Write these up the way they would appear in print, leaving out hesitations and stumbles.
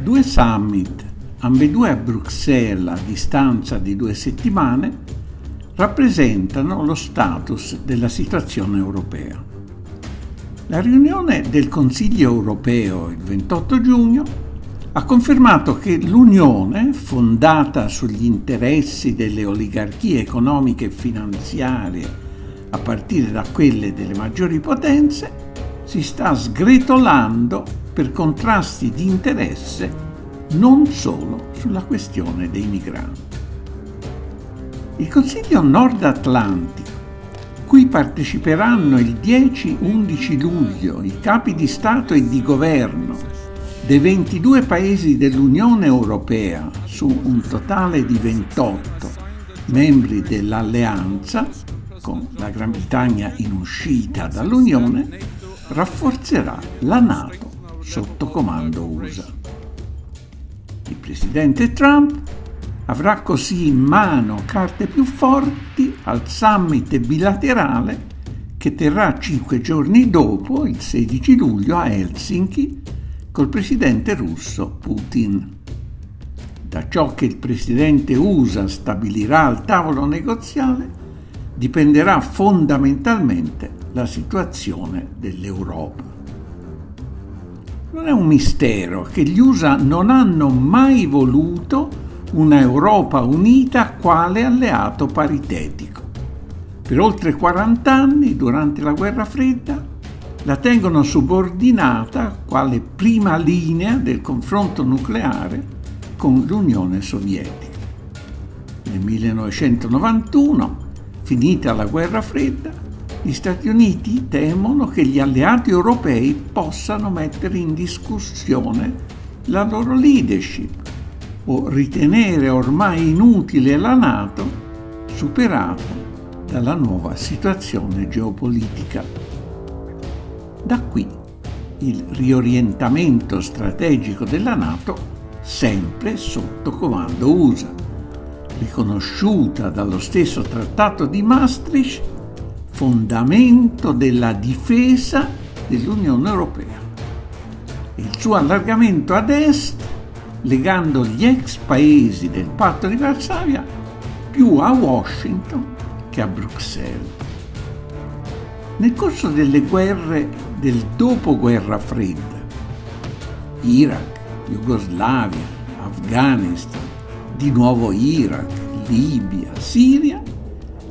Due summit, ambedue a Bruxelles a distanza di 2 settimane, rappresentano lo status della situazione europea. La riunione del Consiglio europeo il 28 giugno ha confermato che l'Unione, fondata sugli interessi delle oligarchie economiche e finanziarie a partire da quelle delle maggiori potenze, si sta sgretolando per contrasti di interesse non solo sulla questione dei migranti. Il Consiglio Nord Atlantico, cui parteciperanno il 10-11 luglio i capi di Stato e di Governo dei 22 paesi dell'Unione Europea su un totale di 28 membri dell'Alleanza, con la Gran Bretagna in uscita dall'Unione, rafforzerà la NATO sotto comando USA. Il presidente Trump avrà così in mano carte più forti al summit bilaterale che terrà 5 giorni dopo, il 16 luglio, a Helsinki col presidente russo Putin. Da ciò che il presidente USA stabilirà al tavolo negoziale dipenderà fondamentalmente la situazione dell'Europa. Non è un mistero che gli USA non hanno mai voluto una Europa unita quale alleato paritetico. Per oltre 40 anni, durante la Guerra Fredda, la tengono subordinata quale prima linea del confronto nucleare con l'Unione Sovietica. Nel 1991, finita la Guerra Fredda, gli Stati Uniti temono che gli alleati europei possano mettere in discussione la loro leadership o ritenere ormai inutile la NATO, superata dalla nuova situazione geopolitica. Da qui il riorientamento strategico della NATO sempre sotto comando USA, riconosciuta dallo stesso Trattato di Maastricht fondamento della difesa dell'Unione Europea, e il suo allargamento ad est legando gli ex paesi del Patto di Varsavia più a Washington che a Bruxelles. Nel corso delle guerre del dopoguerra fredda, Iraq, Jugoslavia, Afghanistan, di nuovo Iraq, Libia, Siria,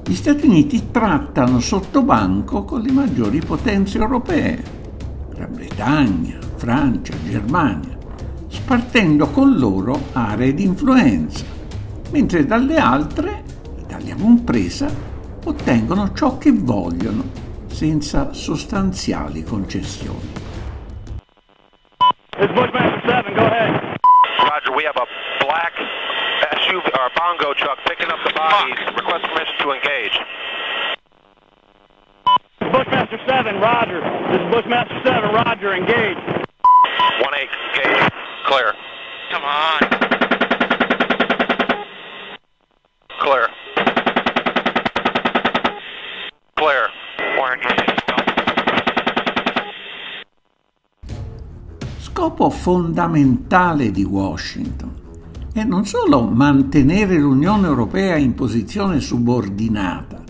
gli Stati Uniti trattano sotto banco con le maggiori potenze europee, Gran Bretagna, Francia, Germania, spartendo con loro aree di influenza, mentre dalle altre, Italia compresa, ottengono ciò che vogliono senza sostanziali concessioni. This is Bushmaster 7, go ahead. Roger, we have a black SUV or bongo truck picking up the bodies. Request permission to engage. Bushmaster 7, Roger. This is Bushmaster 7, Roger, engage. 1-8, engage. Clear. Come on. Clear. Clear. We're engaged. Scopo fondamentale di Washington è non solo mantenere l'Unione Europea in posizione subordinata,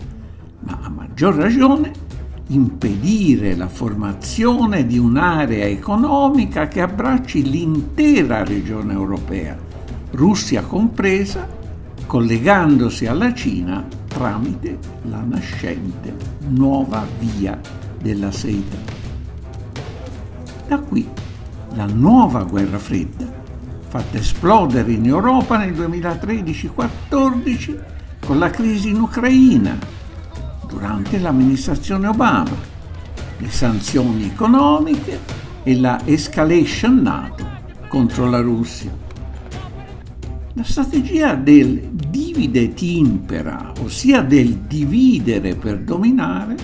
ma a maggior ragione impedire la formazione di un'area economica che abbracci l'intera regione europea, Russia compresa, collegandosi alla Cina tramite la nascente nuova via della seta. Da qui la nuova guerra fredda, fatta esplodere in Europa nel 2013-14 con la crisi in Ucraina, durante l'amministrazione Obama, le sanzioni economiche e la escalation NATO contro la Russia. La strategia del divide et impera, ossia del dividere per dominare,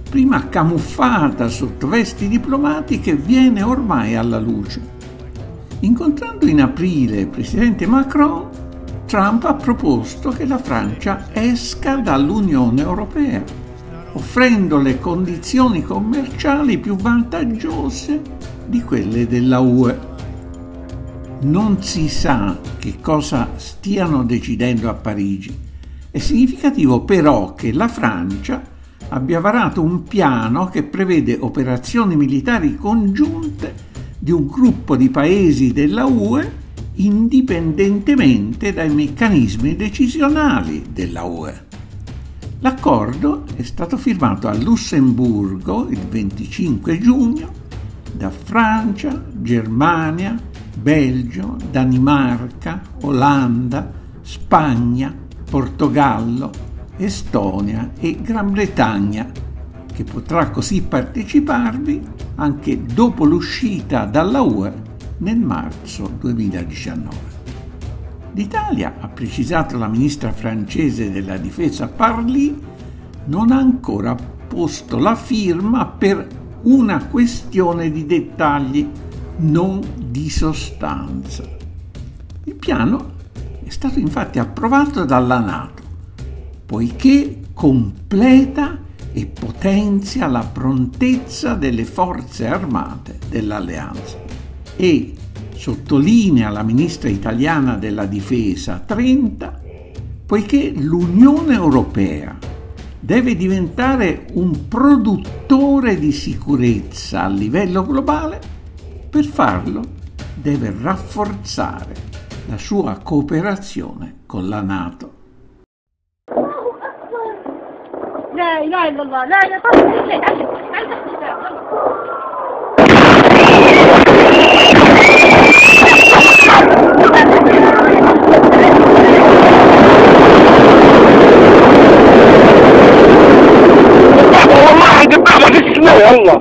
prima camuffata sotto vesti diplomatiche, viene ormai alla luce. Incontrando in aprile il presidente Macron, Trump ha proposto che la Francia esca dall'Unione Europea offrendo le condizioni commerciali più vantaggiose di quelle della UE. Non si sa che cosa stiano decidendo a Parigi. È significativo però che la Francia abbia varato un piano che prevede operazioni militari congiunte di un gruppo di paesi della UE indipendentemente dai meccanismi decisionali della UE. L'accordo è stato firmato a Lussemburgo il 25 giugno da Francia, Germania, Belgio, Danimarca, Olanda, Spagna, Portogallo, Estonia e Gran Bretagna, che potrà così parteciparvi anche dopo l'uscita dalla UE nel marzo 2019. L'Italia, ha precisato la ministra francese della difesa Parly, non ha ancora posto la firma per una questione di dettagli, non di sostanza. Il piano è stato infatti approvato dalla NATO, poiché completa e potenzia la prontezza delle forze armate dell'alleanza e, sottolinea la ministra italiana della difesa Trenta, poiché l'Unione Europea deve diventare un produttore di sicurezza a livello globale, per farlo deve rafforzare la sua cooperazione con la NATO. لا إله إلا الله لا لا طلع تعال والله قدامك اسمه والله